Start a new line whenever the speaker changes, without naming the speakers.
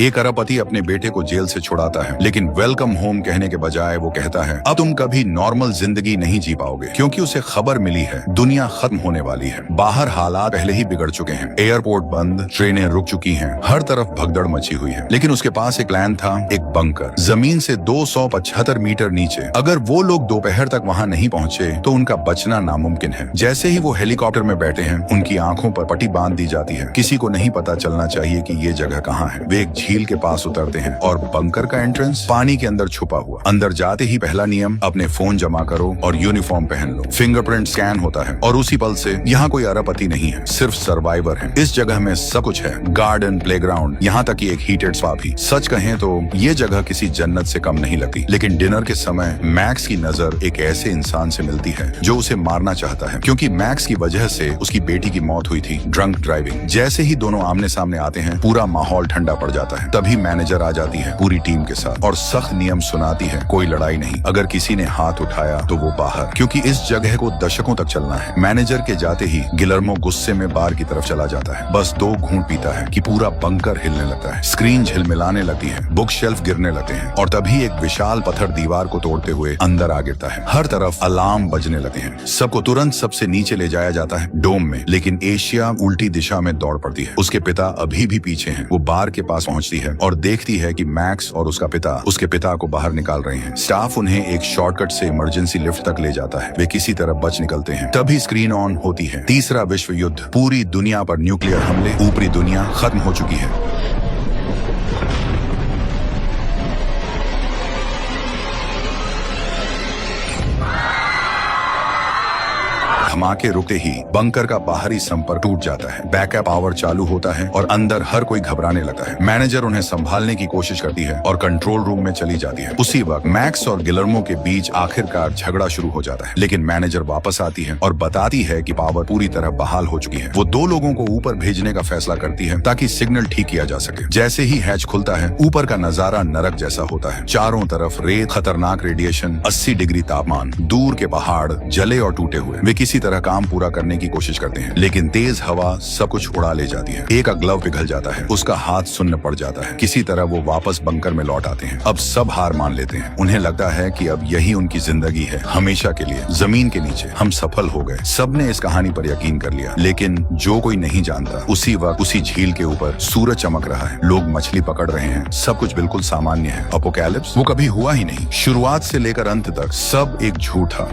एक अरबपति अपने बेटे को जेल से छुड़ाता है, लेकिन वेलकम होम कहने के बजाय वो कहता है अब तुम कभी नॉर्मल जिंदगी नहीं जी पाओगे, क्योंकि उसे खबर मिली है दुनिया खत्म होने वाली है। बाहर हालात पहले ही बिगड़ चुके हैं, एयरपोर्ट बंद, ट्रेनें रुक चुकी हैं, हर तरफ भगदड़ मची हुई है। लेकिन उसके पास एक प्लान था, एक बंकर जमीन से 275 मीटर नीचे। अगर वो लोग दोपहर तक वहाँ नहीं पहुँचे तो उनका बचना नामुमकिन है। जैसे ही वो हेलीकॉप्टर में बैठे हैं, उनकी आंखों पर पट्टी बांध दी जाती है। किसी को नहीं पता चलना चाहिए कि ये जगह कहाँ है। वे एक झील के पास उतरते हैं और बंकर का एंट्रेंस पानी के अंदर छुपा हुआ। अंदर जाते ही पहला नियम, अपने फोन जमा करो और यूनिफॉर्म पहन लो। फिंगरप्रिंट स्कैन होता है और उसी पल से यहाँ कोई अरबपति नहीं है, सिर्फ सर्वाइवर है। इस जगह में सब कुछ है, गार्डन, प्लेग्राउंड, यहाँ तक कि एक हीटेड स्पा भी। सच कहें तो ये जगह किसी जन्नत से कम नहीं लगती। लेकिन डिनर के समय मैक्स की नजर एक ऐसे इंसान से मिलती है जो उसे मारना चाहता है, क्योंकि मैक्स की वजह से उसकी बेटी की मौत हुई थी ड्रंक ड्राइविंग। जैसे ही दोनों आमने सामने आते हैं, पूरा माहौल ठंडा पड़ जाता है। तभी मैनेजर आ जाती है पूरी टीम के साथ और सख्त नियम सुनाती है, कोई लड़ाई नहीं, अगर किसी ने हाथ उठाया तो वो बाहर, क्योंकि इस जगह को दशकों तक चलना है। मैनेजर के जाते ही गिलर्मो गुस्से में बार की तरफ चला जाता है। बस 2 घूंट पीता है कि पूरा बंकर हिलने लगता है, स्क्रीन झिलमिलाने लगती है, बुक शेल्फ गिरने लगते हैं और तभी एक विशाल पत्थर दीवार को तोड़ते हुए अंदर आ गिरता है। हर तरफ अलार्म बजने लगते हैं। सबको तुरंत सबसे नीचे ले जाया जाता है डोम में, लेकिन एशिया उल्टी दिशा में दौड़ पड़ती है। उसके पिता अभी भी पीछे हैं। वो बार के पास पहुंचती है और देखती है कि मैक्स और उसका पिता उसके पिता को बाहर निकाल रहे हैं। स्टाफ उन्हें एक शॉर्टकट से इमरजेंसी लिफ्ट तक ले जाता है। वे किसी तरह बच निकलते हैं। तभी स्क्रीन ऑन होती है, तीसरा विश्व युद्ध, पूरी दुनिया पर न्यूक्लियर हमले, ऊपरी दुनिया खत्म हो चुकी है। धमाके रुकते ही बंकर का बाहरी संपर्क टूट जाता है, बैकअप पावर चालू होता है और अंदर हर कोई घबराने लगता है। मैनेजर उन्हें संभालने की कोशिश करती है और कंट्रोल रूम में चली जाती है। उसी वक्त मैक्स और गिलर्मो के बीच आखिरकार झगड़ा शुरू हो जाता है, लेकिन मैनेजर वापस आती है और बताती है कि पावर पूरी तरह बहाल हो चुकी है। वो 2 लोगों को ऊपर भेजने का फैसला करती है ताकि सिग्नल ठीक किया जा सके। जैसे ही हैच खुलता है, ऊपर का नजारा नरक जैसा होता है। चारों तरफ रेत, खतरनाक रेडिएशन, 80 डिग्री तापमान, दूर के पहाड़ जले और टूटे हुए। वे किसी तरह काम पूरा करने की कोशिश करते हैं, लेकिन तेज हवा सब कुछ उड़ा ले जाती है। एक का ग्लव पिघल जाता है, उसका हाथ सुन्न पड़ जाता है। किसी तरह वो वापस बंकर में लौट आते हैं। अब सब हार मान लेते हैं। उन्हें लगता है कि अब यही उनकी जिंदगी है, हमेशा के लिए जमीन के नीचे। हम सफल हो गए। सबने इस कहानी पर यकीन कर लिया, लेकिन जो कोई नहीं जानता, उसी वक्त उसी झील के ऊपर सूरज चमक रहा है, लोग मछली पकड़ रहे हैं, सब कुछ बिल्कुल सामान्य है। अपोकैलिप्स वो कभी हुआ ही नहीं। शुरुआत से लेकर अंत तक सब एक झूठ था।